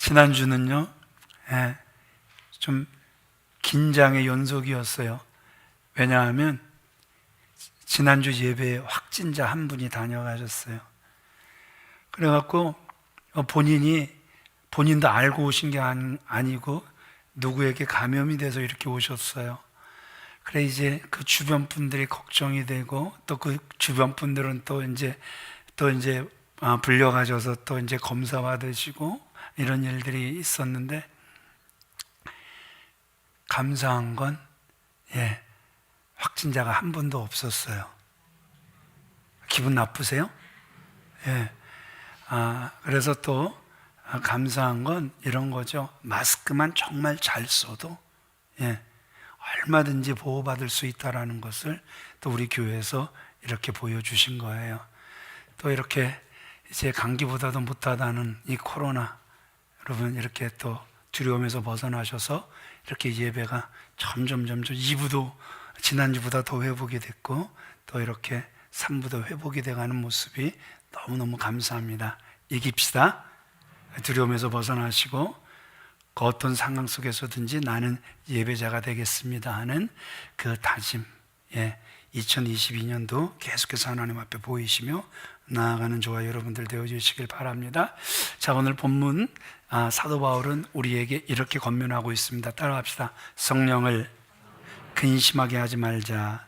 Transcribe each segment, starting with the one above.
지난주는요, 좀 긴장의 연속이었어요. 왜냐하면 지난주 예배에 확진자 한 분이 다녀가셨어요. 그래갖고 본인도 알고 오신 게 아니고 누구에게 감염이 돼서 이렇게 오셨어요. 그래 이제 그 주변 분들이 걱정이 되고 또 그 주변 분들은 또 이제 불려가셔서 또 이제 검사 받으시고 이런 일들이 있었는데, 감사한 건 확진자가 한 분도 없었어요. 기분 나쁘세요? 그래서 또 감사한 건 이런 거죠. 마스크만 정말 잘 써도 얼마든지 보호받을 수 있다라는 것을 또 우리 교회에서 이렇게 보여주신 거예요. 또 이렇게 이제 감기보다도 못하다는 이 코로나, 여러분 이렇게 또 두려움에서 벗어나셔서 이렇게 예배가 점점 2부도 지난주보다 더 회복이 됐고 또 이렇게 3부도 회복이 돼가는 모습이 너무너무 감사합니다. 이깁시다. 두려움에서 벗어나시고 그 어떤 상황 속에서든지 나는 예배자가 되겠습니다 하는 그 다짐, 2022년도 계속해서 하나님 앞에 보이시며 나아가는 저와 여러분들 되어주시길 바랍니다. 자, 오늘 본문 사도 바울은 우리에게 이렇게 권면하고 있습니다. 따라합시다. 성령을 근심하게 하지 말자.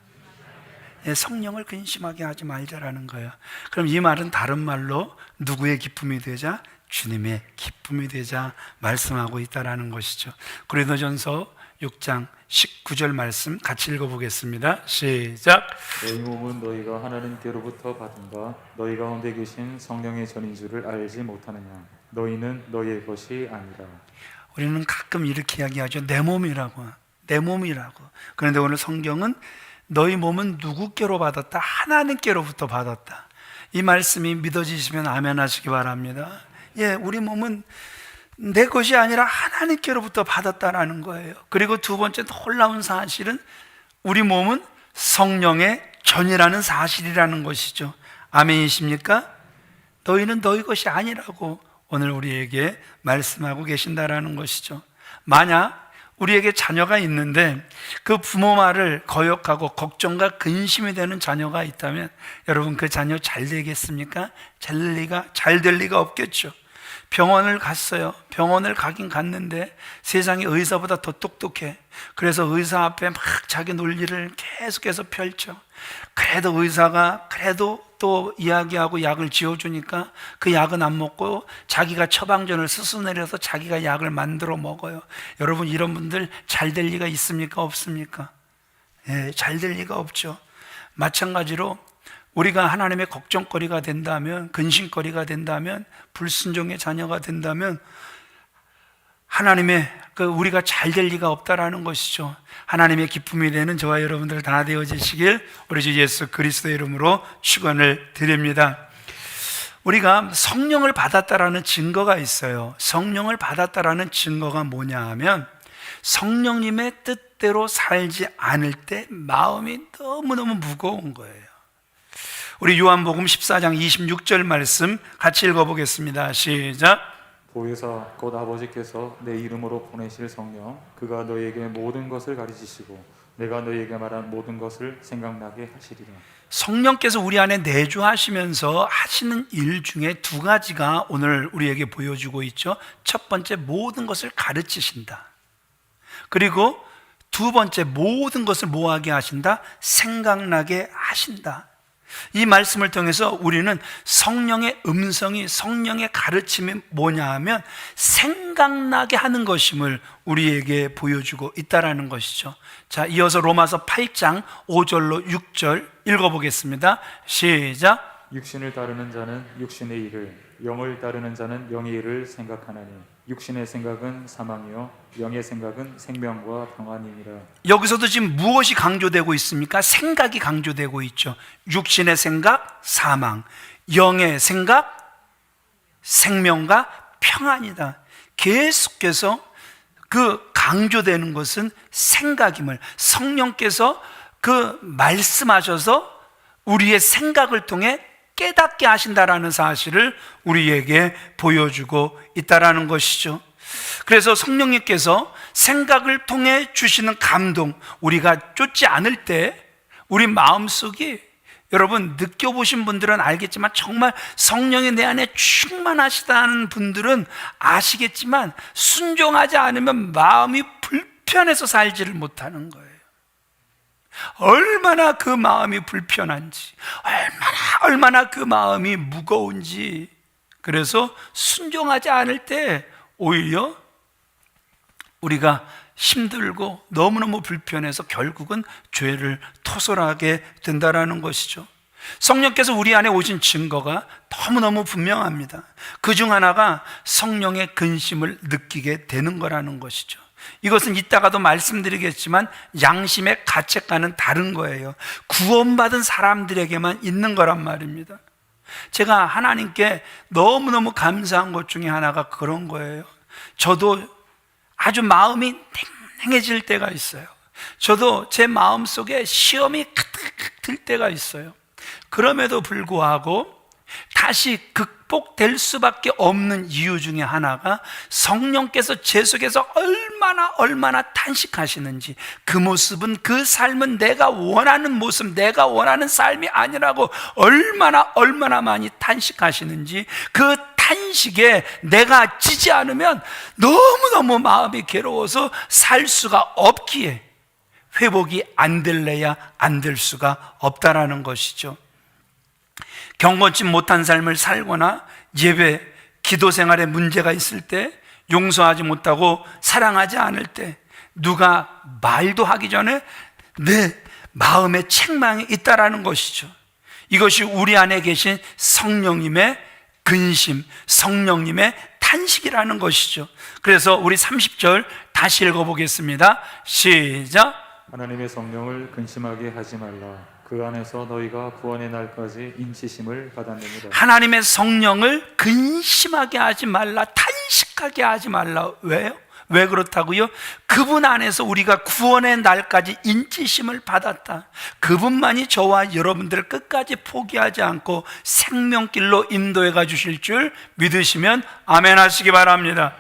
성령을 근심하게 하지 말자라는 거예요. 그럼 이 말은 다른 말로 누구의 기쁨이 되자? 주님의 기쁨이 되자 말씀하고 있다라는 것이죠. 고린도전서 6장 19절 말씀 같이 읽어보겠습니다. 시작. 너희 몸은 너희가 하나님께로부터 받은 바 너희 가운데 계신 성령의 전인 줄을 알지 못하느냐. 너희는 너희의 것이 아니라. 우리는 가끔 이렇게 이야기하죠. 내 몸이라고. 그런데 오늘 성경은 너희 몸은 누구께로 받았다? 하나님께로부터 받았다. 이 말씀이 믿어지시면 아멘 하시기 바랍니다. 우리 몸은 내 것이 아니라 하나님께로부터 받았다라는 거예요. 그리고 두 번째 놀라운 사실은 우리 몸은 성령의 전이라는 사실이라는 것이죠. 아멘이십니까? 너희는 너희 것이 아니라고 오늘 우리에게 말씀하고 계신다라는 것이죠. 만약 우리에게 자녀가 있는데 그 부모 말을 거역하고 걱정과 근심이 되는 자녀가 있다면 여러분 그 자녀 잘 되겠습니까? 잘 될 리가 없겠죠. 병원을 갔어요. 병원을 가긴 갔는데 세상에 의사보다 더 똑똑해. 그래서 의사 앞에 막 자기 논리를 계속해서 펼쳐. 그래도 의사가 또 이야기하고 약을 지어주니까 그 약은 안 먹고 자기가 처방전을 스스로 내려서 자기가 약을 만들어 먹어요. 여러분 이런 분들 잘 될 리가 있습니까? 없습니까? 잘 될 리가 없죠. 마찬가지로 우리가 하나님의 걱정거리가 된다면, 근심거리가 된다면, 불순종의 자녀가 된다면 하나님의 우리가 잘 될 리가 없다라는 것이죠. 하나님의 기쁨이 되는 저와 여러분들 다 되어지시길 우리 주 예수 그리스도의 이름으로 축원을 드립니다. 우리가 성령을 받았다라는 증거가 있어요. 성령을 받았다라는 증거가 뭐냐 하면 성령님의 뜻대로 살지 않을 때 마음이 너무너무 무거운 거예요. 우리 요한복음 14장 26절 말씀 같이 읽어보겠습니다. 시작. 보혜사 곧 아버지께서 내 이름으로 보내실 성령 그가 너희에게 모든 것을 가르치시고 내가 너희에게 말한 모든 것을 생각나게 하시리라. 성령께서 우리 안에 내주하시면서 하시는 일 중에 두 가지가 오늘 우리에게 보여주고 있죠. 첫 번째, 모든 것을 가르치신다. 그리고 두 번째, 모든 것을 뭐하게 하신다? 생각나게 하신다. 이 말씀을 통해서 우리는 성령의 음성이, 성령의 가르침이 뭐냐 하면 생각나게 하는 것임을 우리에게 보여주고 있다라는 것이죠. 자, 이어서 로마서 8장 5절로 6절 읽어보겠습니다. 시작. 육신을 따르는 자는 육신의 일을, 영을 따르는 자는 영의 일을 생각하나니 육신의 생각은 사망이요 영의 생각은 생명과 평안이니라. 여기서도 지금 무엇이 강조되고 있습니까? 생각이 강조되고 있죠. 육신의 생각, 사망, 영의 생각, 생명과 평안이다. 계속해서 그 강조되는 것은 생각임을, 성령께서 그 말씀하셔서 우리의 생각을 통해 깨닫게 하신다라는 사실을 우리에게 보여주고 있다라는 것이죠. 그래서 성령님께서 생각을 통해 주시는 감동, 우리가 쫓지 않을 때 우리 마음속이, 여러분 느껴보신 분들은 알겠지만 정말 성령이 내 안에 충만하시다는 분들은 아시겠지만 순종하지 않으면 마음이 불편해서 살지를 못하는 거예요. 얼마나 그 마음이 불편한지, 얼마나 그 마음이 무거운지. 그래서 순종하지 않을 때 오히려 우리가 힘들고 너무너무 불편해서 결국은 죄를 토설하게 된다라는 것이죠. 성령께서 우리 안에 오신 증거가 너무너무 분명합니다. 그중 하나가 성령의 근심을 느끼게 되는 거라는 것이죠. 이것은 이따가도 말씀드리겠지만 양심의 가책과는 다른 거예요. 구원받은 사람들에게만 있는 거란 말입니다. 제가 하나님께 너무너무 감사한 것 중에 하나가 그런 거예요. 저도 아주 마음이 냉랭해질 때가 있어요. 저도 제 마음속에 시험이 가득 들 때가 있어요. 그럼에도 불구하고 다시 극복될 수밖에 없는 이유 중에 하나가 성령께서 제 속에서 얼마나 탄식하시는지, 그 모습은, 그 삶은 내가 원하는 모습, 내가 원하는 삶이 아니라고 얼마나 많이 탄식하시는지, 그 탄식에 내가 지지 않으면 너무너무 마음이 괴로워서 살 수가 없기에 회복이 안 될래야 안 될 수가 없다라는 것이죠. 경건치 못한 삶을 살거나 예배, 기도 생활에 문제가 있을 때, 용서하지 못하고 사랑하지 않을 때, 누가 말도 하기 전에 내 마음에 책망이 있다라는 것이죠. 이것이 우리 안에 계신 성령님의 근심, 성령님의 탄식이라는 것이죠. 그래서 우리 30절 다시 읽어보겠습니다. 시작. 하나님의 성령을 근심하게 하지 말라. 그 안에서 너희가 구원의 날까지 인치심을 받았느니라. 하나님의 성령을 근심하게 하지 말라, 탄식하게 하지 말라. 왜요? 왜 그렇다고요? 그분 안에서 우리가 구원의 날까지 인치심을 받았다. 그분만이 저와 여러분들을 끝까지 포기하지 않고 생명길로 인도해 가 주실 줄 믿으시면 아멘 하시기 바랍니다.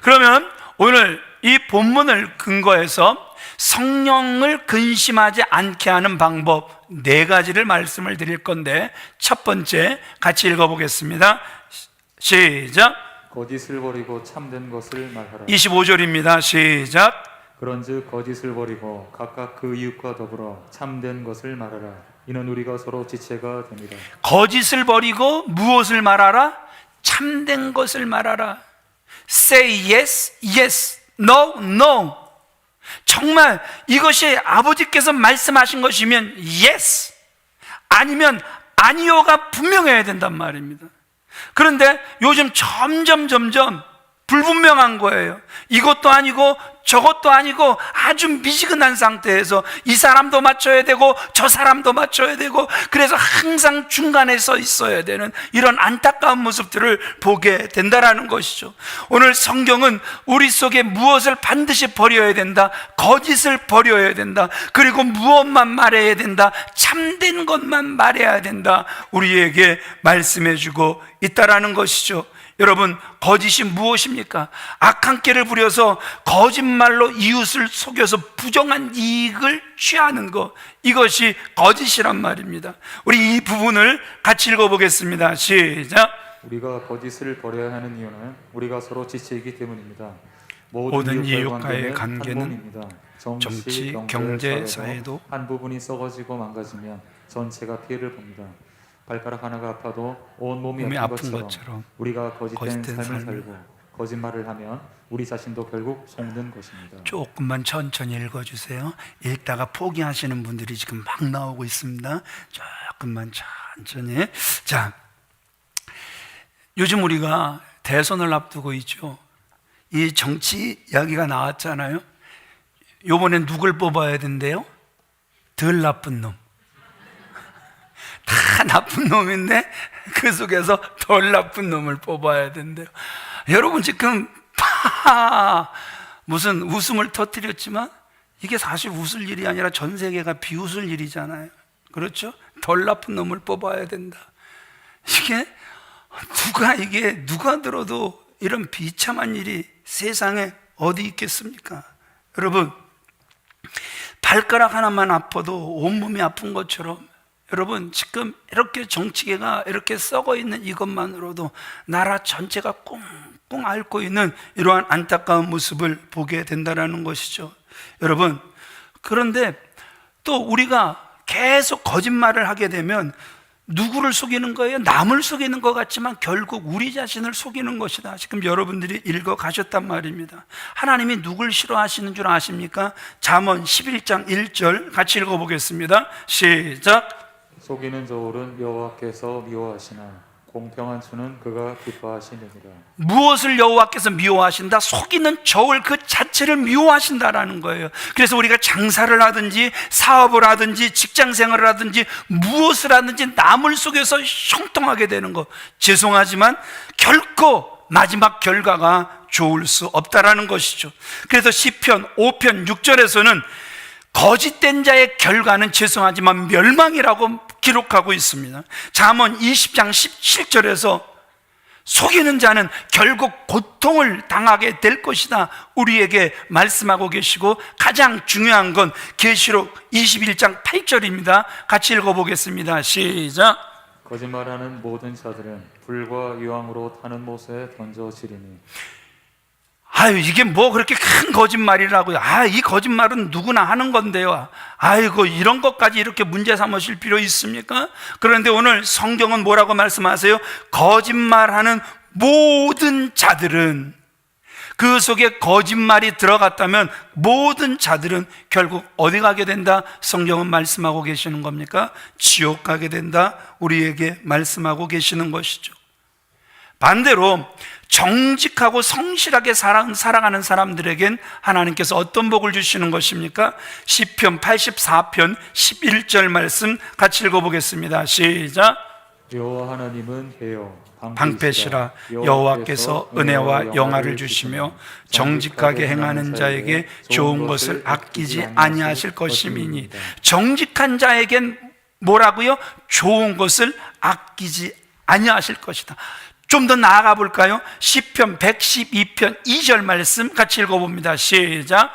그러면 오늘 이 본문을 근거해서 성령을 근심하지 않게 하는 방법 4가지를 말씀을 드릴 건데, 첫 번째 같이 읽어보겠습니다. 시작. 거짓을 버리고 참된 것을 말하라. 25절입니다. 시작. 그런즉 거짓을 버리고 각각 그 이웃과 더불어 참된 것을 말하라. 이는 우리가 서로 지체가 됩니다. 거짓을 버리고 무엇을 말하라? 참된 것을 말하라. Say yes, yes, no, no. 정말 이것이 아버지께서 말씀하신 것이면 yes, 아니면 아니요가 분명해야 된단 말입니다. 그런데 요즘 점점 불분명한 거예요. 이것도 아니고 저것도 아니고 아주 미지근한 상태에서 이 사람도 맞춰야 되고 저 사람도 맞춰야 되고, 그래서 항상 중간에 서 있어야 되는 이런 안타까운 모습들을 보게 된다라는 것이죠. 오늘 성경은 우리 속에 무엇을 반드시 버려야 된다, 거짓을 버려야 된다, 그리고 무엇만 말해야 된다, 참된 것만 말해야 된다, 우리에게 말씀해 주고 있다라는 것이죠. 여러분, 거짓이 무엇입니까? 악한 깨를 부려서 거짓말로 이웃을 속여서 부정한 이익을 취하는 것, 이것이 거짓이란 말입니다. 우리 이 부분을 같이 읽어보겠습니다. 시작. 우리가 거짓을 버려야 하는 이유는 우리가 서로 지체이기 때문입니다. 모든 이웃과의 관계는 한 몸입니다. 정치, 경제, 사회도 한 부분이 썩어지고 망가지면 전체가 피해를 봅니다. 발가락 하나가 아파도 온 몸이 아픈 것처럼 우리가 거짓된 삶을 살고 거짓말을 하면 우리 자신도 결국 속는 것입니다. 조금만 천천히 읽어주세요. 읽다가 포기하시는 분들이 지금 막 나오고 있습니다. 조금만 천천히. 자, 요즘 우리가 대선을 앞두고 있죠. 이 정치 이야기가 나왔잖아요. 요번엔 누굴 뽑아야 된대요? 덜 나쁜 놈. 다 나쁜 놈인데 그 속에서 덜 나쁜 놈을 뽑아야 된대요. 여러분 지금 무슨 웃음을 터뜨렸지만 이게 사실 웃을 일이 아니라 전 세계가 비웃을 일이잖아요. 그렇죠? 덜 나쁜 놈을 뽑아야 된다. 이게 누가 들어도 이런 비참한 일이 세상에 어디 있겠습니까? 여러분, 발가락 하나만 아파도 온몸이 아픈 것처럼, 여러분 지금 이렇게 정치계가 이렇게 썩어 있는 이것만으로도 나라 전체가 꽁꽁 앓고 있는 이러한 안타까운 모습을 보게 된다는 것이죠. 여러분, 그런데 또 우리가 계속 거짓말을 하게 되면 누구를 속이는 거예요? 남을 속이는 것 같지만 결국 우리 자신을 속이는 것이다. 지금 여러분들이 읽어 가셨단 말입니다. 하나님이 누굴 싫어하시는 줄 아십니까? 잠언 11장 1절 같이 읽어보겠습니다. 시작. 속이는 저울은 여호와께서 미워하시나 공평한 수는 그가 기뻐하시느니라. 무엇을 여호와께서 미워하신다? 속이는 저울 그 자체를 미워하신다라는 거예요. 그래서 우리가 장사를 하든지 사업을 하든지 직장 생활을 하든지 무엇을 하든지 남을 속여서 형통하게 되는 거, 죄송하지만 결코 마지막 결과가 좋을 수 없다라는 것이죠. 그래서 시편 5편 6절에서는 거짓된 자의 결과는 죄송하지만 멸망이라고 기록하고 있습니다. 잠언 20장 17절에서 속이는 자는 결국 고통을 당하게 될 것이다 우리에게 말씀하고 계시고, 가장 중요한 건 계시록 21장 8절입니다. 같이 읽어보겠습니다. 시작. 거짓말하는 모든 자들은 불과 유황으로 타는 못에 던져지리니. 이게 뭐 그렇게 큰 거짓말이라고요? 이 거짓말은 누구나 하는 건데요. 아이고, 이런 것까지 이렇게 문제 삼으실 필요 있습니까? 그런데 오늘 성경은 뭐라고 말씀하세요? 거짓말하는 모든 자들은, 그 속에 거짓말이 들어갔다면 모든 자들은 결국 어디 가게 된다? 성경은 말씀하고 계시는 겁니까? 지옥 가게 된다 우리에게 말씀하고 계시는 것이죠. 반대로 정직하고 성실하게 살아가는 사람들에겐 하나님께서 어떤 복을 주시는 것입니까? 시편 84편 11절 말씀 같이 읽어보겠습니다. 시작. 여호와 하나님은 해요 방패시라. 여호와께서 은혜와 영화를 주시며 정직하게 행하는 자에게 좋은 것을 아끼지 아니하실 것임이니. 정직한 자에겐 뭐라고요? 좋은 것을 아끼지 아니하실 것이다. 좀 더 나아가 볼까요? 시편 112편 2절 말씀 같이 읽어봅니다. 시작.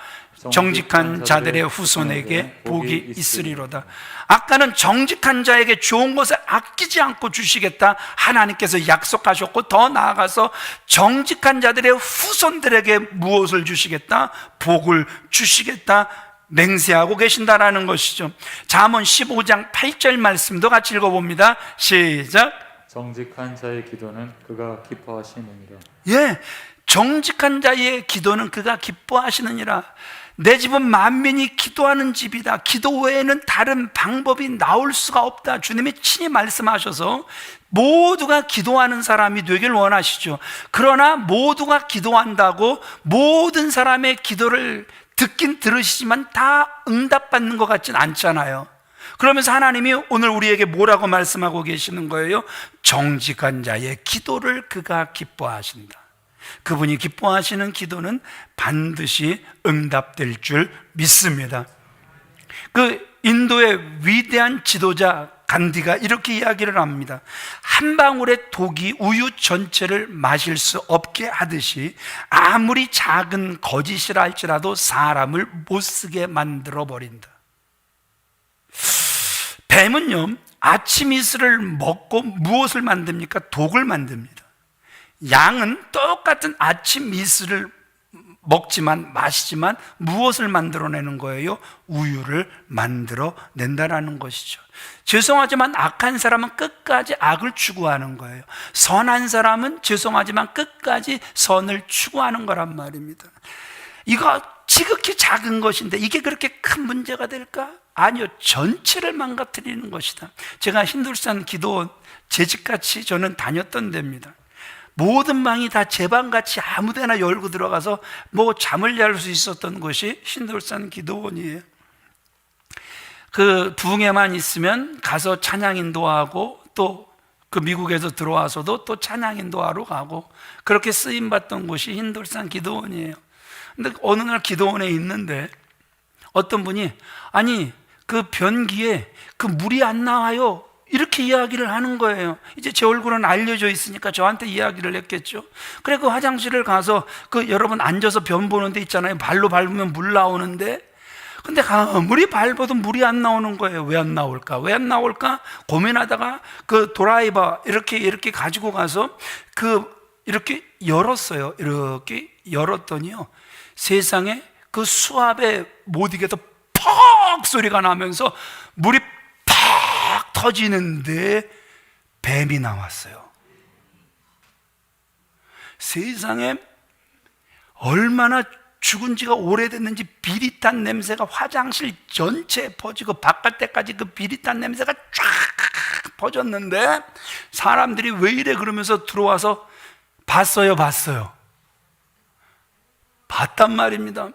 정직한 자들의 후손에게 복이 있으리로다. 아까는 정직한 자에게 좋은 것을 아끼지 않고 주시겠다 하나님께서 약속하셨고, 더 나아가서 정직한 자들의 후손들에게 무엇을 주시겠다? 복을 주시겠다 맹세하고 계신다라는 것이죠. 잠언 15장 8절 말씀도 같이 읽어봅니다. 시작. 정직한 자의 기도는 그가 기뻐하시느니라. 정직한 자의 기도는 그가 기뻐하시느니라. 내 집은 만민이 기도하는 집이다. 기도 외에는 다른 방법이 나올 수가 없다. 주님이 친히 말씀하셔서 모두가 기도하는 사람이 되길 원하시죠. 그러나 모두가 기도한다고 모든 사람의 기도를 듣긴 들으시지만 다 응답받는 것 같진 않잖아요. 그러면서 하나님이 오늘 우리에게 뭐라고 말씀하고 계시는 거예요? 정직한 자의 기도를 그가 기뻐하신다. 그분이 기뻐하시는 기도는 반드시 응답될 줄 믿습니다. 그 인도의 위대한 지도자 간디가 이렇게 이야기를 합니다. 한 방울의 독이 우유 전체를 마실 수 없게 하듯이 아무리 작은 거짓이라 할지라도 사람을 못쓰게 만들어 버린다. 뱀은요, 아침 이슬을 먹고 무엇을 만듭니까? 독을 만듭니다. 양은 똑같은 아침 이슬을 먹지만 마시지만 무엇을 만들어내는 거예요? 우유를 만들어낸다라는 것이죠. 죄송하지만 악한 사람은 끝까지 악을 추구하는 거예요. 선한 사람은 죄송하지만 끝까지 선을 추구하는 거란 말입니다. 이거 지극히 작은 것인데 이게 그렇게 큰 문제가 될까? 아니요, 전체를 망가뜨리는 것이다. 제가 힌두스탄 기도원 재직같이 저는 다녔던 데입니다. 모든 방이 다 제 방같이 아무데나 열고 들어가서 뭐 잠을 잘 수 있었던 곳이 힌두스탄 기도원이에요. 그 부흥회만 있으면 가서 찬양 인도하고, 또 그 미국에서 들어와서도 또 찬양 인도하러 가고, 그렇게 쓰임 받던 곳이 힌두스탄 기도원이에요. 근데 어느 날 기도원에 있는데 어떤 분이, 아니 그 변기에 그 물이 안 나와요, 이렇게 이야기를 하는 거예요. 이제 제 얼굴은 알려져 있으니까 저한테 이야기를 했겠죠. 그래 그 화장실을 가서 그 여러분 앉아서 변 보는 데 있잖아요. 발로 밟으면 물 나오는데, 근데 아무리 밟아도 물이 안 나오는 거예요. 왜 안 나올까? 왜 안 나올까? 고민하다가 그 드라이버 이렇게 가지고 가서 이렇게 열었어요. 이렇게 열었더니요, 세상에 그 수압에 못 이겨서 퍽 소리가 나면서 물이 팍 터지는데 뱀이 나왔어요. 세상에 얼마나 죽은 지가 오래됐는지 비릿한 냄새가 화장실 전체에 퍼지고 바깥에까지 그 비릿한 냄새가 쫙 퍼졌는데, 사람들이 왜 이래 그러면서 들어와서 봤어요. 봤단 말입니다.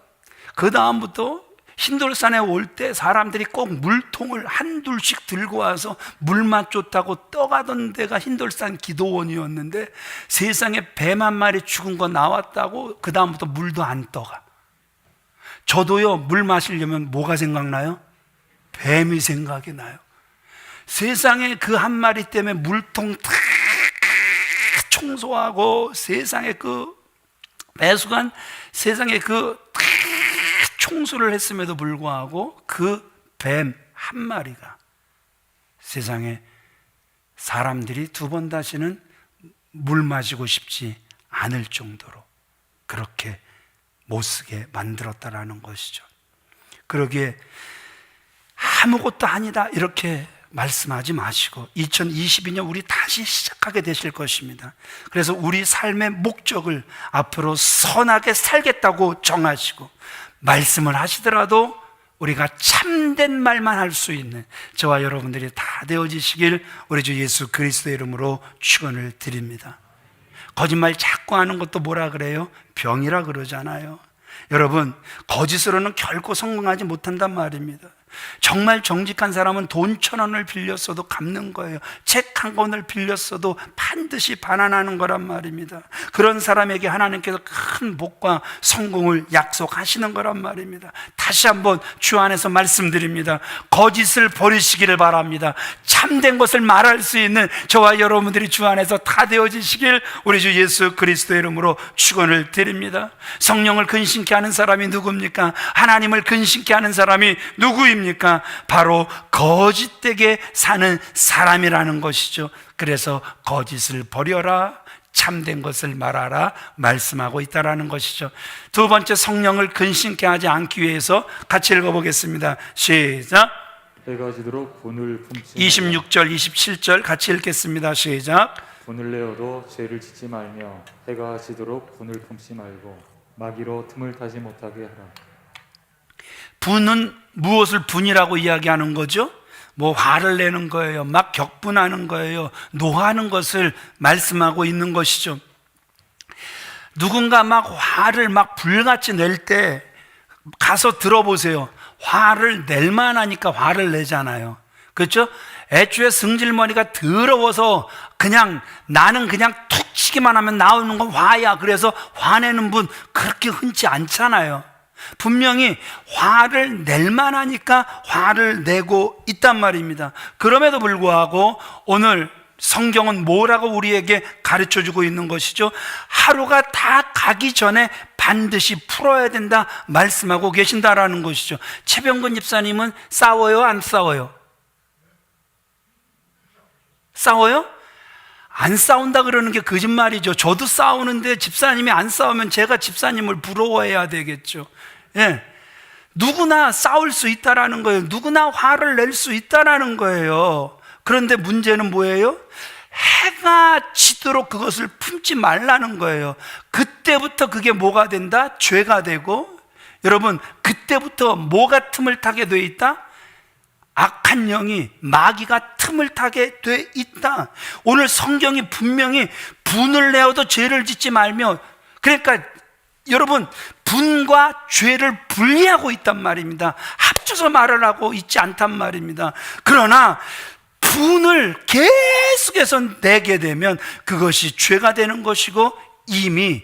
그 다음부터 흰돌산에 올 때 사람들이 꼭 물통을 한둘씩 들고 와서 물맛 좋다고 떠가던 데가 흰돌산 기도원이었는데, 세상에 뱀 한 마리 죽은 거 나왔다고 그 다음부터 물도 안 떠가. 저도요, 물 마시려면 뭐가 생각나요? 뱀이 생각이 나요. 세상에 그 한 마리 때문에 물통 다 청소하고, 세상에 그 매수간 세상에 그 청소를 했음에도 불구하고 그 뱀 한 마리가 세상에 사람들이 두 번 다시는 물 마시고 싶지 않을 정도로 그렇게 못쓰게 만들었다라는 것이죠. 그러기에 아무것도 아니다 이렇게 말씀하지 마시고 2022년 우리 다시 시작하게 되실 것입니다. 그래서 우리 삶의 목적을 앞으로 선하게 살겠다고 정하시고, 말씀을 하시더라도 우리가 참된 말만 할 수 있는 저와 여러분들이 다 되어지시길 우리 주 예수 그리스도의 이름으로 축원을 드립니다. 거짓말 자꾸 하는 것도 뭐라 그래요? 병이라 그러잖아요. 여러분, 거짓으로는 결코 성공하지 못한단 말입니다. 정말 정직한 사람은 돈 1,000원을 빌렸어도 갚는 거예요. 책 한 권을 빌렸어도 반드시 반환하는 거란 말입니다. 그런 사람에게 하나님께서 큰 복과 성공을 약속하시는 거란 말입니다. 다시 한번 주 안에서 말씀드립니다. 거짓을 버리시기를 바랍니다. 참된 것을 말할 수 있는 저와 여러분들이 주 안에서 다 되어지시길 우리 주 예수 그리스도의 이름으로 축원을 드립니다. 성령을 근심케 하는 사람이 누굽니까? 하나님을 근심케 하는 사람이 누구입니까? 바로 거짓되게 사는 사람이라는 것이죠. 그래서 거짓을 버려라, 참된 것을 말하라 말씀하고 있다라는 것이죠. 두 번째, 성령을 근심케 하지 않기 위해서 같이 읽어보겠습니다. 시작. 해가 지도록 분을 품지 26절 27절 같이 읽겠습니다. 시작. 분을 내어도 죄를 짓지 말며 해가 지도록 분을 품지 말고 마귀로 틈을 타지 못하게 하라. 분은 무엇을 분이라고 이야기하는 거죠? 뭐 화를 내는 거예요. 막 격분하는 거예요. 노하는 것을 말씀하고 있는 것이죠. 누군가 막 화를 막 불같이 낼 때 가서 들어보세요. 화를 낼 만하니까 화를 내잖아요. 그렇죠? 애초에 승질머리가 더러워서 그냥 나는 그냥 툭 치기만 하면 나오는 건 화야. 그래서 화내는 분 그렇게 흔치 않잖아요. 분명히 화를 낼 만하니까 화를 내고 있단 말입니다. 그럼에도 불구하고 오늘 성경은 뭐라고 우리에게 가르쳐주고 있는 것이죠? 하루가 다 가기 전에 반드시 풀어야 된다 말씀하고 계신다라는 것이죠. 최병근 집사님은 싸워요? 안 싸워요? 싸워요? 안 싸운다 그러는 게 거짓말이죠. 저도 싸우는데 집사님이 안 싸우면 제가 집사님을 부러워해야 되겠죠. 예. 누구나 싸울 수 있다라는 거예요. 누구나 화를 낼 수 있다라는 거예요. 그런데 문제는 뭐예요? 해가 지도록 그것을 품지 말라는 거예요. 그때부터 그게 뭐가 된다? 죄가 되고, 여러분, 그때부터 뭐가 틈을 타게 돼 있다? 악한 영이, 마귀가 틈을 타게 돼 있다. 오늘 성경이 분명히 분을 내어도 죄를 짓지 말며, 그러니까 여러분, 분과 죄를 분리하고 있단 말입니다. 합쳐서 말을 하고 있지 않단 말입니다. 그러나 분을 계속해서 내게 되면 그것이 죄가 되는 것이고, 이미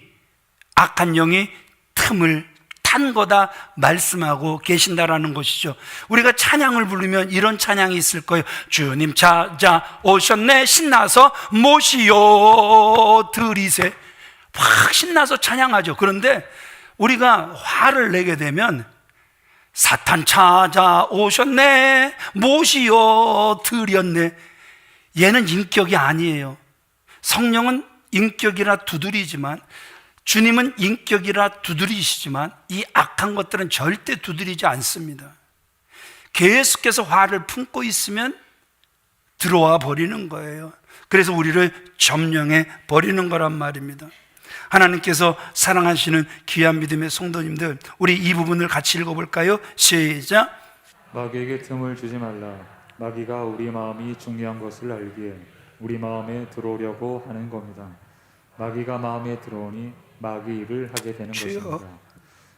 악한 영이 틈을 산 거다 말씀하고 계신다라는 것이죠. 우리가 찬양을 부르면 이런 찬양이 있을 거예요. 주님 찾아오셨네, 신나서 모시어 드리세. 확 신나서 찬양하죠. 그런데 우리가 화를 내게 되면 사탄 찾아오셨네, 모시어 드렸네. 얘는 인격이 아니에요. 성령은 인격이라 두드리지만, 주님은 인격이라 두드리시지만 이 악한 것들은 절대 두드리지 않습니다. 계속해서 화를 품고 있으면 들어와 버리는 거예요. 그래서 우리를 점령해 버리는 거란 말입니다. 하나님께서 사랑하시는 귀한 믿음의 성도님들, 우리 이 부분을 같이 읽어볼까요? 시작. 마귀에게 틈을 주지 말라. 마귀가 우리 마음이 중요한 것을 알기에 우리 마음에 들어오려고 하는 겁니다. 마귀가 마음에 들어오니 마귀 일을 하게 되는 것입니다.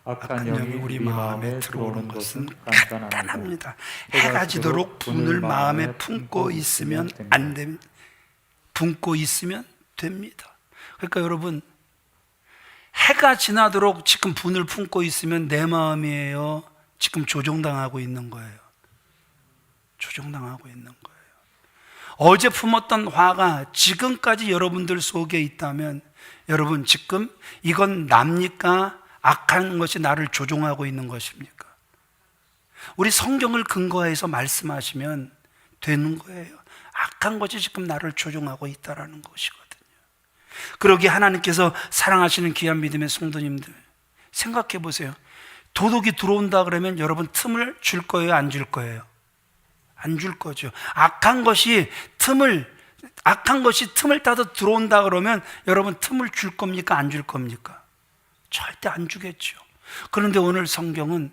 악한 영이 우리 마음에 들어오는 것은 간단합니다. 해가 지도록 분을 마음에 품고 있으면 안 됩니다. 품고 있으면 됩니다. 그러니까 여러분, 해가 지나도록 지금 분을 품고 있으면 내 마음이에요. 지금 조종당하고 있는 거예요. 조종당하고 있는 거예요. 어제 품었던 화가 지금까지 여러분들 속에 있다면 여러분, 지금 이건 납니까? 악한 것이 나를 조종하고 있는 것입니까? 우리 성경을 근거해서 말씀하시면 되는 거예요. 악한 것이 지금 나를 조종하고 있다라는 것이거든요. 그러기에 하나님께서 사랑하시는 귀한 믿음의 성도님들, 생각해 보세요. 도둑이 들어온다 그러면 여러분 틈을 줄 거예요, 안 줄 거예요? 안 줄 거죠. 악한 것이 틈을 타서 들어온다 그러면 여러분 틈을 줄 겁니까, 안 줄 겁니까? 절대 안 주겠죠. 그런데 오늘 성경은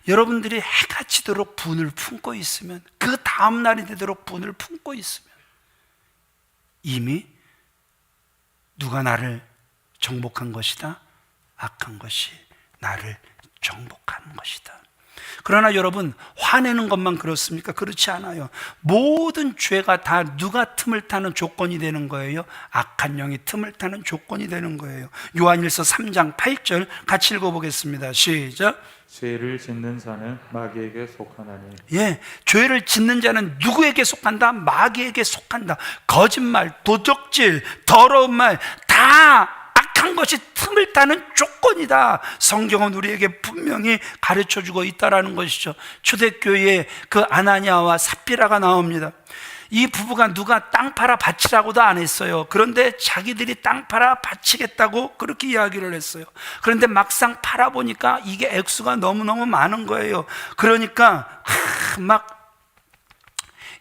여러분들이 해가 지도록 분을 품고 있으면, 그 다음 날이 되도록 분을 품고 있으면 이미 누가 나를 정복한 것이다? 악한 것이 나를 정복하는 것이다. 그러나 여러분, 화내는 것만 그렇습니까? 그렇지 않아요. 모든 죄가 다 누가 틈을 타는 조건이 되는 거예요? 악한 영이 틈을 타는 조건이 되는 거예요. 요한일서 3장 8절 같이 읽어보겠습니다. 시작. 죄를 짓는 자는 마귀에게 속하나니. 예, 죄를 짓는 자는 누구에게 속한다? 마귀에게 속한다. 거짓말, 도적질, 더러운 말, 다 악한 것이 틈을 타는 조건이다. 성경은 우리에게 분명히 가르쳐주고 있다라는 것이죠. 초대교회에 그 아나니아와 삽비라가 나옵니다. 이 부부가 누가 땅 팔아 바치라고도 안 했어요. 그런데 자기들이 땅 팔아 바치겠다고 그렇게 이야기를 했어요. 그런데 막상 팔아보니까 이게 액수가 너무너무 많은 거예요. 그러니까 막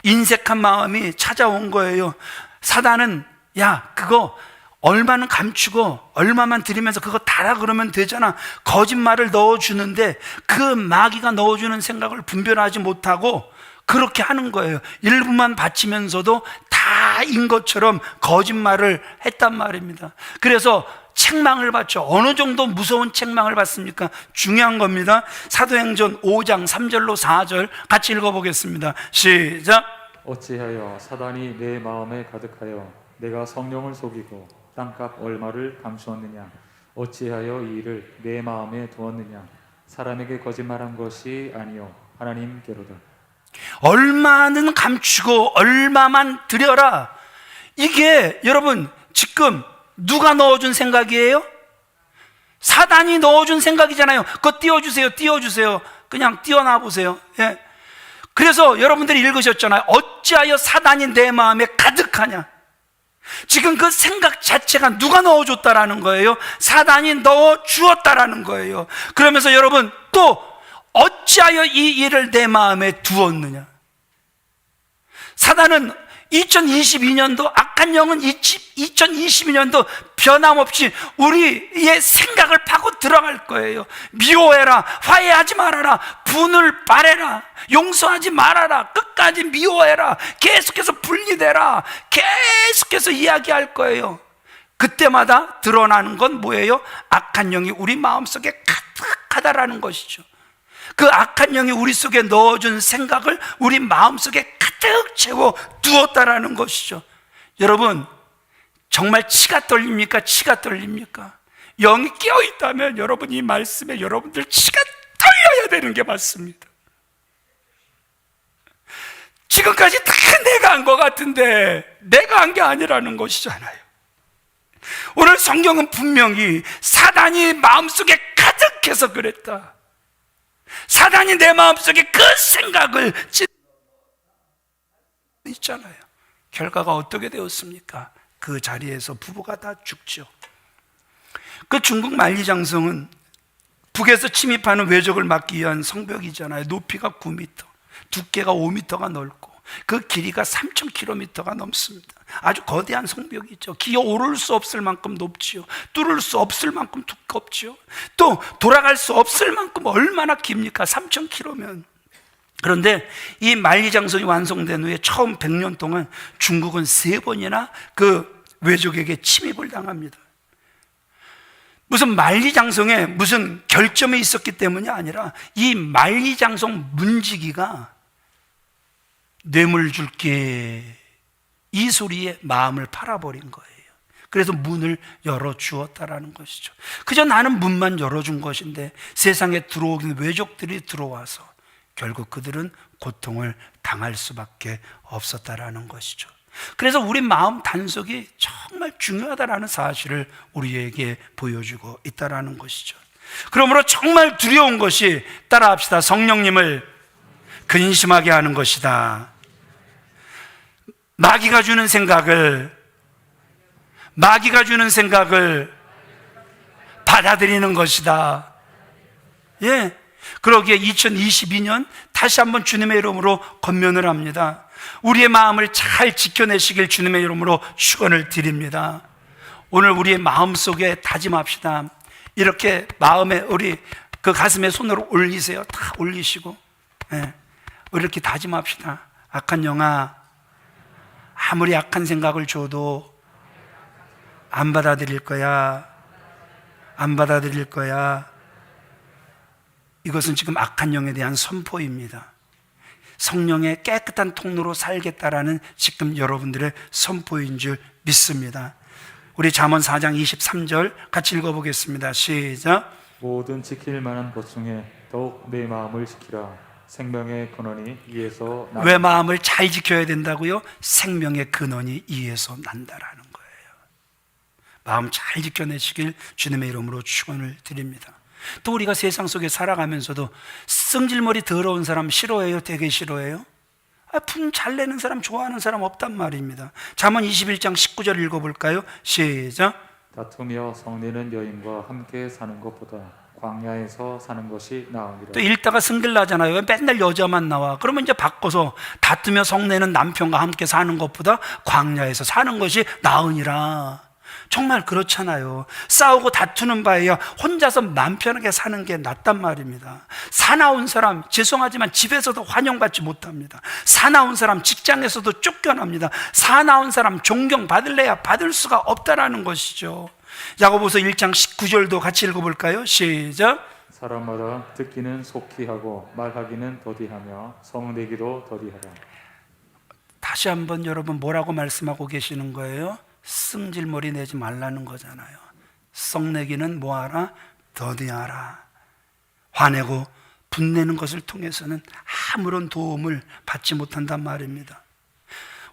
인색한 마음이 찾아온 거예요. 사단은, 야, 그거 얼마는 감추고 얼마만 드리면서 그거 달아 그러면 되잖아. 거짓말을 넣어주는데 그 마귀가 넣어주는 생각을 분별하지 못하고 그렇게 하는 거예요. 일부만 바치면서도 다인 것처럼 거짓말을 했단 말입니다. 그래서 책망을 받죠. 어느 정도 무서운 책망을 받습니까? 중요한 겁니다. 사도행전 5장 3절로 4절 같이 읽어보겠습니다. 시작. 어찌하여 사단이 내 마음에 가득하여 내가 성령을 속이고 땅값 얼마를 감추었느냐? 어찌하여 이 일을 내 마음에 두었느냐? 사람에게 거짓말한 것이 아니요 하나님께로다. 얼마는 감추고 얼마만 드려라. 이게 여러분 지금 누가 넣어준 생각이에요? 사단이 넣어준 생각이잖아요. 그거 띄워주세요. 그냥 띄워놔 보세요. 예. 그래서 여러분들이 읽으셨잖아요. 어찌하여 사단이 내 마음에 가득하냐. 지금 그 생각 자체가 누가 넣어줬다라는 거예요? 사단이 넣어주었다라는 거예요. 그러면서 여러분 또 어찌하여 이 일을 내 마음에 두었느냐. 사단은 2022년도, 악한 영은 2022년도 변함없이 우리의 생각을 파고 들어갈 거예요. 미워해라, 화해하지 말아라, 분을 바래라, 용서하지 말아라, 끝까지 미워해라, 계속해서 분리되라, 계속해서 이야기할 거예요. 그때마다 드러나는 건 뭐예요? 악한 영이 우리 마음속에 가득하다라는 것이죠. 그 악한 영이 우리 속에 넣어준 생각을 우리 마음속에 가득 채워 두었다라는 것이죠. 여러분, 정말 치가 떨립니까? 치가 떨립니까? 영이 깨어 있다면 여러분 이 말씀에 여러분들 치가 떨려야 되는 게 맞습니다. 지금까지 다 내가 한 것 같은데 내가 한 게 아니라는 것이잖아요. 오늘 성경은 분명히 사단이 마음속에 가득해서 그랬다. 사단이 내 마음속에 그 생각을 있잖아요. 결과가 어떻게 되었습니까? 그 자리에서 부부가 다 죽죠. 그 중국 만리장성은 북에서 침입하는 외적을 막기 위한 성벽이잖아요. 높이가 9m, 두께가 5m가 넓고 그 길이가 3,000km가 넘습니다. 아주 거대한 성벽이죠. 기어 오를 수 없을 만큼 높지요. 뚫을 수 없을 만큼 두껍지요. 또 돌아갈 수 없을 만큼 얼마나 깁니까? 3,000km면. 그런데 이 만리장성이 완성된 후에 처음 100년 동안 중국은 3번이나 그 외적에게 침입을 당합니다. 무슨 만리장성에 무슨 결점이 있었기 때문이 아니라 이 만리장성 문지기가 뇌물 줄게 이 소리에 마음을 팔아버린 거예요. 그래서 문을 열어주었다라는 것이죠. 그저 나는 문만 열어준 것인데 세상에 들어오긴 외적들이 들어와서 결국 그들은 고통을 당할 수밖에 없었다라는 것이죠. 그래서 우리 마음 단속이 정말 중요하다라는 사실을 우리에게 보여주고 있다라는 것이죠. 그러므로 정말 두려운 것이, 따라합시다, 성령님을 근심하게 하는 것이다. 마귀가 주는 생각을 받아들이는 것이다. 예. 그러기에 2022년 다시 한번 주님의 이름으로 권면을 합니다. 우리의 마음을 잘 지켜내시길 주님의 이름으로 축원을 드립니다. 오늘 우리의 마음속에 다짐합시다. 이렇게 마음에 우리 그 가슴에 손으로 올리세요. 다 올리시고, 예. 이렇게 다짐합시다. 악한 영아, 아무리 악한 생각을 줘도 안 받아들일 거야. 안 받아들일 거야. 이것은 지금 악한 영에 대한 선포입니다. 성령의 깨끗한 통로로 살겠다라는 지금 여러분들의 선포인 줄 믿습니다. 우리 잠언 4장 23절 같이 읽어보겠습니다. 시작. 모든 지킬 만한 것 중에 더욱 내 마음을 지키라. 생명의 근원이 이에서 난다. 왜 마음을 잘 지켜야 된다고요? 생명의 근원이 이에서 난다라는 거예요. 마음 잘 지켜내시길 주님의 이름으로 축원을 드립니다. 또 우리가 세상 속에 살아가면서도 승질머리 더러운 사람 싫어해요? 되게 싫어해요? 분 잘 내는 사람 좋아하는 사람 없단 말입니다. 잠언 21장 19절 읽어볼까요? 시작. 다투며 성내는 여인과 함께 사는 것보다 광야에서 사는 것이 나으니라. 또 읽다가 승질나잖아요. 맨날 여자만 나와. 그러면 이제 바꿔서 다투며 성내는 남편과 함께 사는 것보다 광야에서 사는 것이 나으니라. 정말 그렇잖아요. 싸우고 다투는 바에야 혼자서 마음 편하게 사는 게 낫단 말입니다. 사나운 사람, 죄송하지만 집에서도 환영받지 못합니다. 사나운 사람 직장에서도 쫓겨납니다. 사나운 사람 존경받을래야 받을 수가 없다라는 것이죠. 야고보서 1장 19절도 같이 읽어볼까요? 시작. 사람마다 듣기는 속히 하고 말하기는 더디하며 성내기도 더디하라. 다시 한번 여러분 뭐라고 말씀하고 계시는 거예요? 승질머리 내지 말라는 거잖아요. 썩내기는 뭐하라? 더디하라. 화내고 분내는 것을 통해서는 아무런 도움을 받지 못한단 말입니다.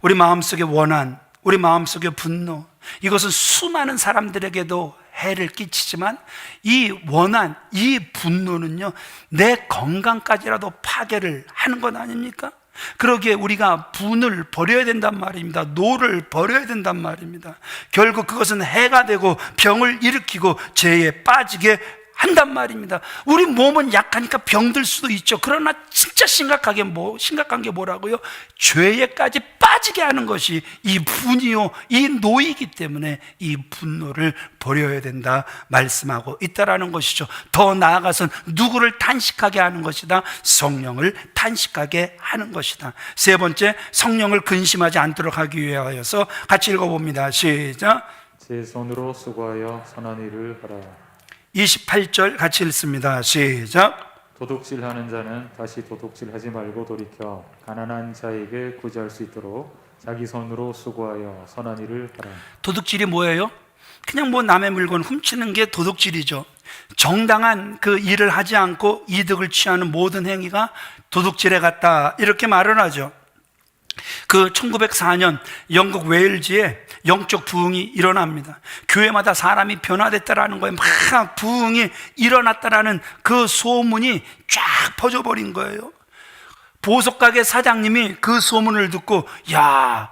우리 마음속의 원한, 우리 마음속의 분노, 이것은 수많은 사람들에게도 해를 끼치지만 이 원한, 이 분노는요, 내 건강까지라도 파괴를 하는 것 아닙니까? 그러기에 우리가 분을 버려야 된단 말입니다. 노를 버려야 된단 말입니다. 결국 그것은 해가 되고 병을 일으키고 죄에 빠지게 한단 말입니다. 우리 몸은 약하니까 병들 수도 있죠. 그러나 진짜 심각한 게 뭐라고요? 죄에까지 빠지게 하는 것이 이 분이요, 이 노이기 때문에 이 분노를 버려야 된다 말씀하고 있다라는 것이죠. 더 나아가선 누구를 탄식하게 하는 것이다? 성령을 탄식하게 하는 것이다. 세 번째, 성령을 근심하지 않도록 하기 위하여서 같이 읽어봅니다. 시작. 제 손으로 수고하여 선한 일을 하라. 28절 같이 읽습니다. 시작. 도둑질하는 자는 다시 도둑질하지 말고 돌이켜 가난한 자에게 구제할 수 있도록 자기 손으로 수고하여 선한 일을 하라. 도둑질이 뭐예요? 그냥 뭐 남의 물건 훔치는 게 도둑질이죠. 정당한 그 일을 하지 않고 이득을 취하는 모든 행위가 도둑질에 같다, 이렇게 말을 하죠. 그 1904년 영국 웨일즈에 영적 부흥이 일어납니다. 교회마다 사람이 변화됐다라는 거예요. 막 부흥이 일어났다라는 그 소문이 쫙 퍼져버린 거예요. 보석가게 사장님이 그 소문을 듣고, 야,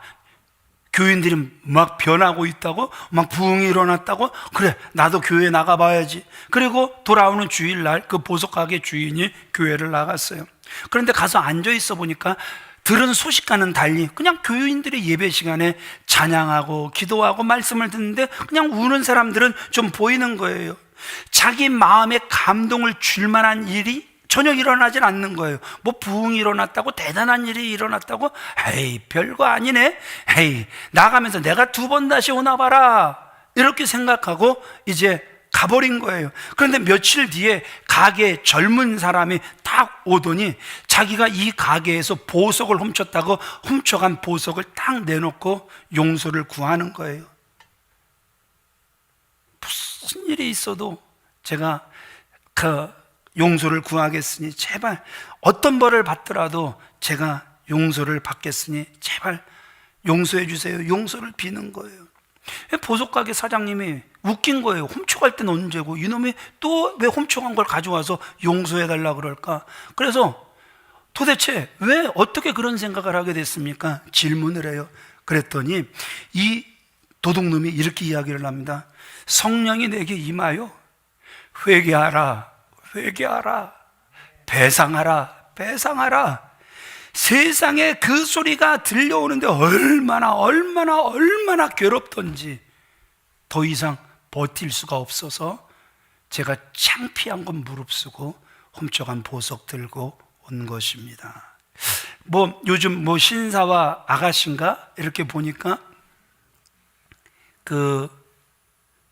교인들이 막 변하고 있다고? 막 부흥이 일어났다고? 그래, 나도 교회 나가봐야지. 그리고 돌아오는 주일날 그 보석가게 주인이 교회를 나갔어요. 그런데 가서 앉아있어 보니까 들은 소식과는 달리 그냥 교인들의 예배 시간에 찬양하고 기도하고 말씀을 듣는데 그냥 우는 사람들은 좀 보이는 거예요. 자기 마음에 감동을 줄 만한 일이 전혀 일어나질 않는 거예요. 뭐 부흥이 일어났다고, 대단한 일이 일어났다고? 에이, 별거 아니네. 에이, 나가면서 내가 2번 다시 오나 봐라, 이렇게 생각하고 이제 가버린 거예요. 그런데 며칠 뒤에 가게에 젊은 사람이 딱 오더니 자기가 이 가게에서 보석을 훔쳤다고 훔쳐간 보석을 딱 내놓고 용서를 구하는 거예요. 무슨 일이 있어도 제가 그 용서를 구하겠으니 제발, 어떤 벌을 받더라도 제가 용서를 받겠으니 제발 용서해 주세요. 용서를 비는 거예요. 보석가게 사장님이 웃긴 거예요. 훔쳐갈 땐 언제고 이놈이 또 왜 훔쳐간 걸 가져와서 용서해 달라고 그럴까? 그래서 도대체 왜 어떻게 그런 생각을 하게 됐습니까? 질문을 해요. 그랬더니 이 도둑놈이 이렇게 이야기를 합니다. 성령이 내게 임하여 회개하라, 회개하라, 배상하라, 배상하라. 세상에 그 소리가 들려오는데 얼마나 괴롭던지 더 이상 버틸 수가 없어서 제가 창피한 건 무릅쓰고 훔쳐간 보석 들고 온 것입니다. 뭐 요즘 뭐 신사와 아가씨인가 이렇게 보니까 그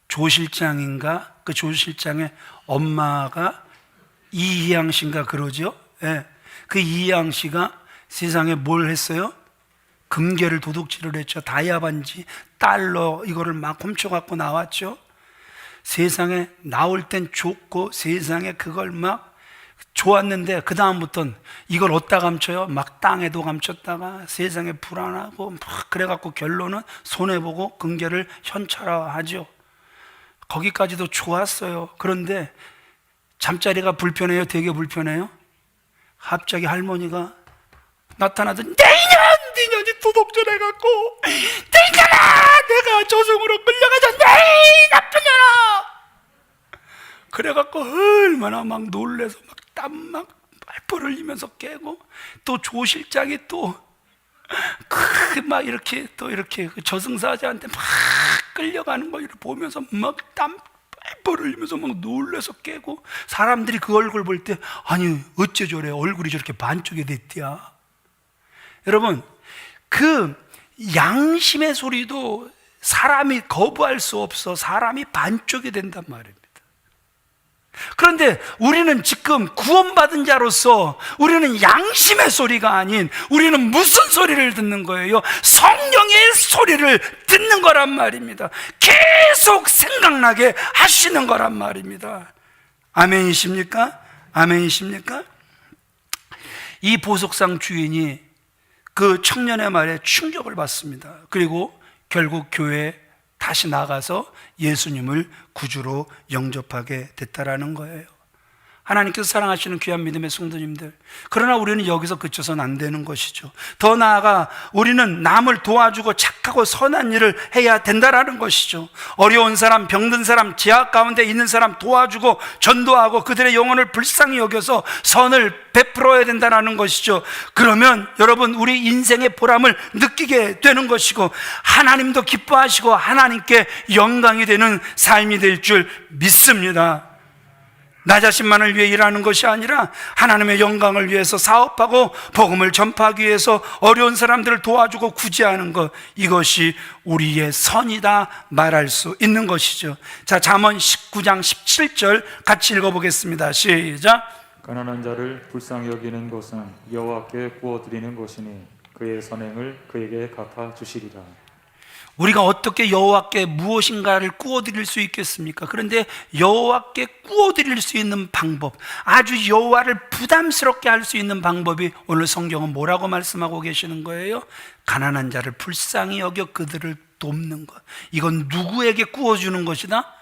조실장인가, 그 조실장의 엄마가 이희양 씨인가 그러죠. 예. 그 이희양 씨가 세상에 뭘 했어요? 금괴를 도둑질을 했죠. 다이아 반지, 달러, 이거를 막 훔쳐갖고 나왔죠. 세상에 나올 땐 좋고 세상에 그걸 막 좋았는데 그 다음부터는 이걸 어디다 감춰요? 막 땅에도 감췄다가 세상에 불안하고 막 그래갖고 결론은 손해보고 금괴를 현찰화하죠. 거기까지도 좋았어요. 그런데 잠자리가 불편해요? 되게 불편해요? 갑자기 할머니가 나타나더니 니년이 도둑질 해갖고 니년아, 내가 저승으로 끌려가자, 이 나쁜 년아. 그래갖고 얼마나 막 놀래서 막 땀 막 빨뻘 흘리면서 깨고, 또 조실장이 또 막 이렇게 또 이렇게 그 저승사자한테 막 끌려가는 걸 보면서 막 땀 빨뻘 흘리면서 막 놀래서 깨고, 사람들이 그 얼굴 볼 때 아니 어째 저래, 얼굴이 저렇게 반쪽이 됐디야. 여러분, 그 양심의 소리도 사람이 거부할 수 없어 사람이 반쪽이 된단 말입니다. 그런데 우리는 지금 구원받은 자로서 우리는 양심의 소리가 아닌 우리는 무슨 소리를 듣는 거예요? 성령의 소리를 듣는 거란 말입니다. 계속 생각나게 하시는 거란 말입니다. 아멘이십니까? 아멘이십니까? 이 보석상 주인이 그 청년의 말에 충격을 받습니다. 그리고 결국 교회에 다시 나가서 예수님을 구주로 영접하게 됐다라는 거예요. 하나님께서 사랑하시는 귀한 믿음의 성도님들, 그러나 우리는 여기서 그쳐서는 안 되는 것이죠. 더 나아가 우리는 남을 도와주고 착하고 선한 일을 해야 된다라는 것이죠. 어려운 사람, 병든 사람, 제약 가운데 있는 사람 도와주고 전도하고 그들의 영혼을 불쌍히 여겨서 선을 베풀어야 된다는 것이죠. 그러면 여러분, 우리 인생의 보람을 느끼게 되는 것이고 하나님도 기뻐하시고 하나님께 영광이 되는 삶이 될 줄 믿습니다. 나 자신만을 위해 일하는 것이 아니라 하나님의 영광을 위해서 사업하고 복음을 전파하기 위해서 어려운 사람들을 도와주고 구제하는 것, 이것이 우리의 선이다 말할 수 있는 것이죠. 자, 잠언 19장 17절 같이 읽어보겠습니다. 시작. 가난한 자를 불쌍히 여기는 것은 여호와께 구워드리는 것이니 그의 선행을 그에게 갚아 주시리라. 우리가 어떻게 여호와께 무엇인가를 구워드릴 수 있겠습니까? 그런데 여호와께 구워드릴 수 있는 방법, 아주 여호와를 부담스럽게 할 수 있는 방법이 오늘 성경은 뭐라고 말씀하고 계시는 거예요? 가난한 자를 불쌍히 여겨 그들을 돕는 것. 이건 누구에게 구워주는 것이다?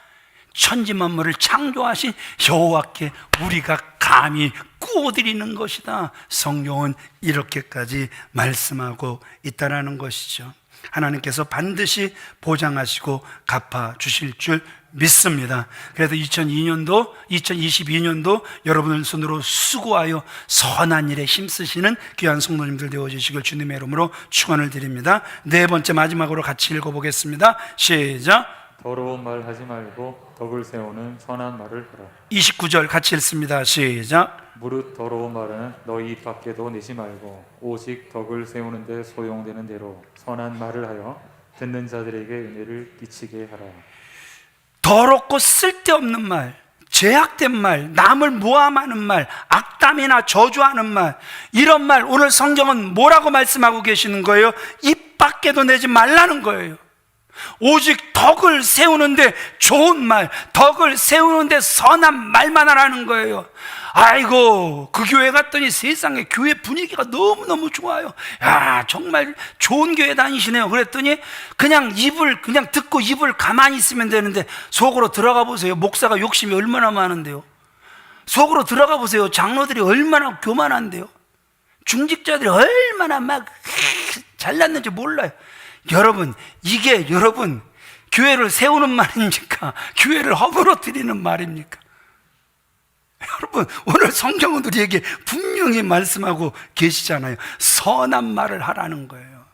천지만물을 창조하신 여호와께 우리가 감히 구워드리는 것이다. 성경은 이렇게까지 말씀하고 있다라는 것이죠. 하나님께서 반드시 보장하시고 갚아주실 줄 믿습니다. 그래서 2022년도 여러분의 손으로 수고하여 선한 일에 힘쓰시는 귀한 성도님들 되어주시길 주님의 이름으로 축원을 드립니다. 네 번째 마지막으로 같이 읽어보겠습니다. 시작. 더러운 말 하지 말고 덕을 세우는 선한 말을 하라. 29절 같이 읽습니다. 시작. 무릇 더러운 말은 너희 입 밖에도 내지 말고 오직 덕을 세우는 데 소용되는 대로 선한 말을 하여 듣는 자들에게 은혜를 끼치게 하라. 더럽고 쓸데없는 말, 죄악된 말, 남을 모함하는 말, 악담이나 저주하는 말, 이런 말 오늘 성경은 뭐라고 말씀하고 계시는 거예요? 입 밖에도 내지 말라는 거예요. 오직 덕을 세우는데 좋은 말, 덕을 세우는데 선한 말만 하라는 거예요. 아이고, 그 교회 갔더니 세상에 교회 분위기가 너무너무 좋아요. 야, 정말 좋은 교회 다니시네요. 그랬더니 그냥 듣고 입을 가만히 있으면 되는데 속으로 들어가 보세요. 목사가 욕심이 얼마나 많은데요. 속으로 들어가 보세요. 장로들이 얼마나 교만한데요. 중직자들이 얼마나 막 잘났는지 몰라요. 여러분, 이게 여러분 교회를 세우는 말입니까? 교회를 허물어뜨리는 말입니까? 여러분, 오늘 성경은 우리에게 분명히 말씀하고 계시잖아요. 선한 말을 하라는 거예요.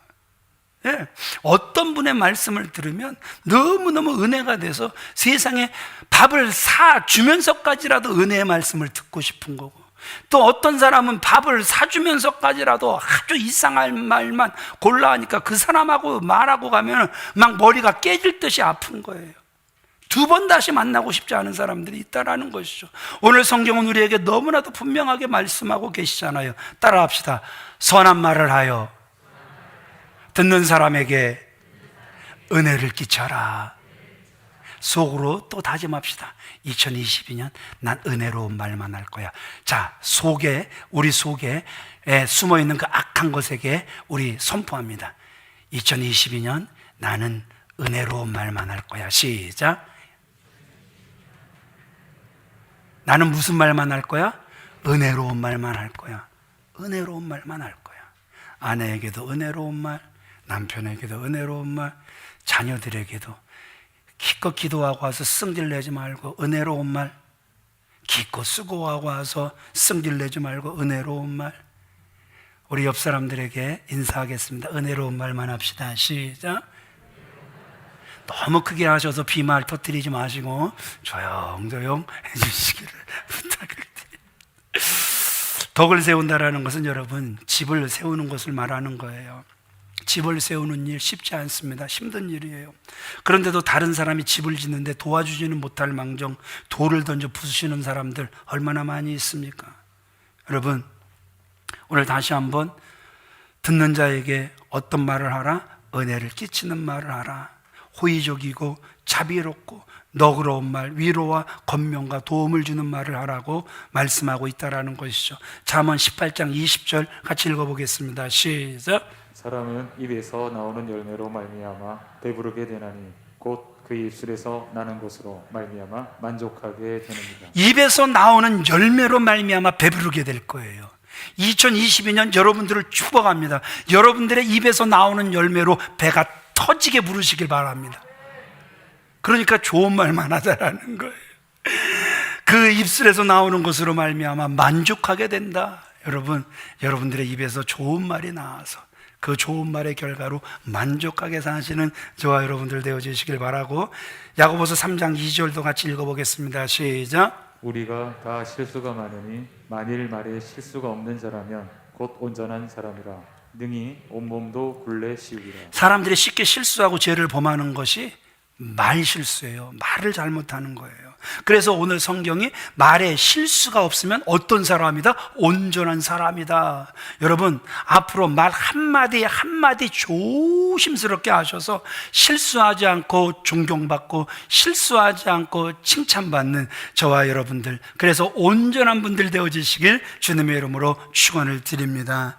예, 어떤 분의 말씀을 들으면 너무너무 은혜가 돼서 세상에 밥을 사주면서까지라도 은혜의 말씀을 듣고 싶은 거고, 또 어떤 사람은 밥을 사주면서까지라도 아주 이상한 말만 골라하니까 그 사람하고 말하고 가면 막 머리가 깨질 듯이 아픈 거예요. 두 번 다시 만나고 싶지 않은 사람들이 있다라는 것이죠. 오늘 성경은 우리에게 너무나도 분명하게 말씀하고 계시잖아요. 따라합시다. 선한 말을 하여 듣는 사람에게 은혜를 끼쳐라. 속으로 또 다짐합시다. 2022년 난 은혜로운 말만 할 거야. 자, 우리 속에 숨어있는 그 악한 것에게 우리 선포합니다. 2022년 나는 은혜로운 말만 할 거야. 시작. 나는 무슨 말만 할 거야? 은혜로운 말만 할 거야. 은혜로운 말만 할 거야. 아내에게도 은혜로운 말, 남편에게도 은혜로운 말, 자녀들에게도 기껏 기도하고 와서 승질 내지 말고 은혜로운 말, 기껏 수고하고 와서 승질 내지 말고 은혜로운 말. 우리 옆 사람들에게 인사하겠습니다. 은혜로운 말만 합시다. 시작. 너무 크게 하셔서 비말 터뜨리지 마시고 조용조용 해주시기를 부탁을 드립니다. 덕을 세운다라는 것은 여러분 집을 세우는 것을 말하는 거예요. 집을 세우는 일 쉽지 않습니다. 힘든 일이에요. 그런데도 다른 사람이 집을 짓는데 도와주지는 못할 망정 돌을 던져 부수시는 사람들 얼마나 많이 있습니까? 여러분, 오늘 다시 한번 듣는 자에게 어떤 말을 하라? 은혜를 끼치는 말을 하라. 호의적이고 자비롭고 너그러운 말, 위로와 권면과 도움을 주는 말을 하라고 말씀하고 있다라는 것이죠. 잠언 18장 20절 같이 읽어보겠습니다. 시작. 사람은 입에서 나오는 열매로 말미암아 배부르게 되나니 곧 그 입술에서 나는 것으로 말미암아 만족하게 되느니라. 입에서 나오는 열매로 말미암아 배부르게 될 거예요. 2022년 여러분들을 축복합니다. 여러분들의 입에서 나오는 열매로 배가 터지게 부르시길 바랍니다. 그러니까 좋은 말만 하자라는 거예요. 그 입술에서 나오는 것으로 말미암아 만족하게 된다. 여러분들의 입에서 좋은 말이 나와서 그 좋은 말의 결과로 만족하게 사시는 저와 여러분들 되어주시길 바라고, 야고보서 3장 2절도 같이 읽어보겠습니다. 시작. 우리가 다 실수가 많으니 만일 말에 실수가 없는 자라면 곧 온전한 사람이라 능히 온몸도 굴레 씌우리라. 사람들이 쉽게 실수하고 죄를 범하는 것이 말 실수예요. 말을 잘못하는 거예요. 그래서 오늘 성경이 말에 실수가 없으면 어떤 사람이다? 온전한 사람이다. 여러분, 앞으로 말 한마디 한마디 조심스럽게 하셔서 실수하지 않고 존경받고 실수하지 않고 칭찬받는 저와 여러분들, 그래서 온전한 분들 되어지시길 주님의 이름으로 축원을 드립니다.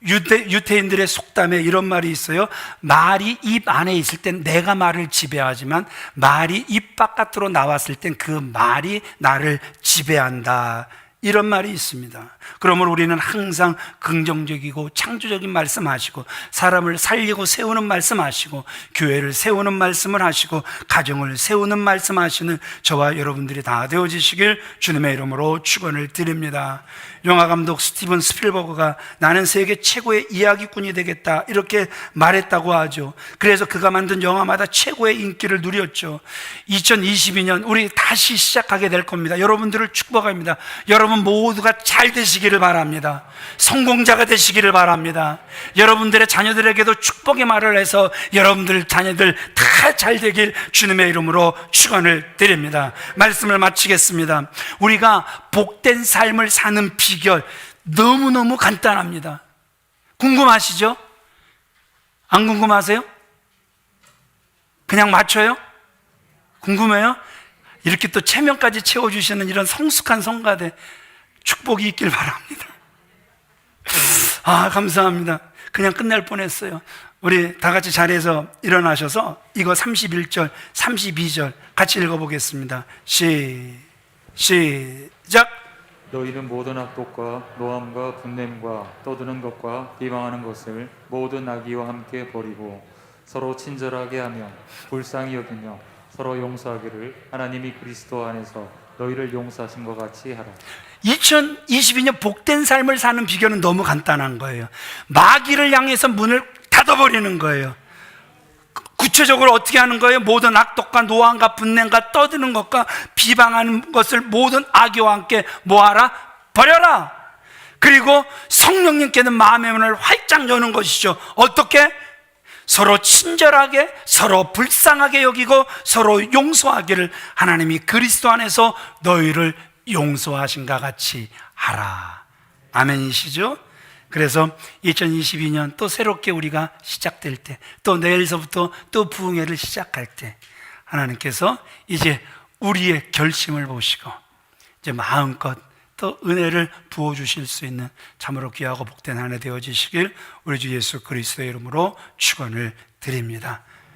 유태인들의 속담에 이런 말이 있어요. 말이 입 안에 있을 땐 내가 말을 지배하지만 말이 입 바깥으로 나왔을 땐 그 말이 나를 지배한다. 이런 말이 있습니다. 그러므로 우리는 항상 긍정적이고 창조적인 말씀하시고 사람을 살리고 세우는 말씀하시고 교회를 세우는 말씀을 하시고 가정을 세우는 말씀하시는 저와 여러분들이 다 되어지시길 주님의 이름으로 축원을 드립니다. 영화감독 스티븐 스필버그가 나는 세계 최고의 이야기꾼이 되겠다 이렇게 말했다고 하죠. 그래서 그가 만든 영화마다 최고의 인기를 누렸죠. 2022년 우리 다시 시작하게 될 겁니다. 여러분들을 축복합니다. 여러분 모두가 잘 되시기를 바랍니다. 성공자가 되시기를 바랍니다. 여러분들의 자녀들에게도 축복의 말을 해서 여러분들 자녀들 다 잘 되길 주님의 이름으로 축원을 드립니다. 말씀을 마치겠습니다. 우리가 복된 삶을 사는 비결 너무너무 간단합니다. 궁금하시죠? 안 궁금하세요? 그냥 맞춰요? 궁금해요? 이렇게 또 체면까지 채워주시는 이런 성숙한 성가대 축복이 있길 바랍니다. 감사합니다. 그냥 끝날 뻔했어요. 우리 다 같이 자리에서 일어나셔서 이거 31절, 32절 같이 읽어보겠습니다. 시작. 너희는 모든 악독과 노함과 분냄과 떠드는 것과 비방하는 것을 모든 악의와 함께 버리고 서로 친절하게 하며 불쌍히 여기며 서로 용서하기를 하나님이 그리스도 안에서 너희를 용서하신 것 같이 하라. 2022년 복된 삶을 사는 비결은 너무 간단한 거예요. 마귀를 향해서 문을 닫아버리는 거예요. 구체적으로 어떻게 하는 거예요? 모든 악독과 노함과 분냄과 떠드는 것과 비방하는 것을 모든 악의와 함께 뭐하라? 버려라. 그리고 성령님께는 마음의 문을 활짝 여는 것이죠. 어떻게? 서로 친절하게, 서로 불쌍하게 여기고 서로 용서하기를 하나님이 그리스도 안에서 너희를 용서하신 것 같이 하라. 아멘이시죠? 그래서 2022년 또 새롭게 우리가 시작될 때, 또 내일서부터 또 부흥회를 시작할 때 하나님께서 이제 우리의 결심을 보시고 이제 마음껏 또 은혜를 부어주실 수 있는 참으로 귀하고 복된 한 해 되어지시길 우리 주 예수 그리스도의 이름으로 축원을 드립니다.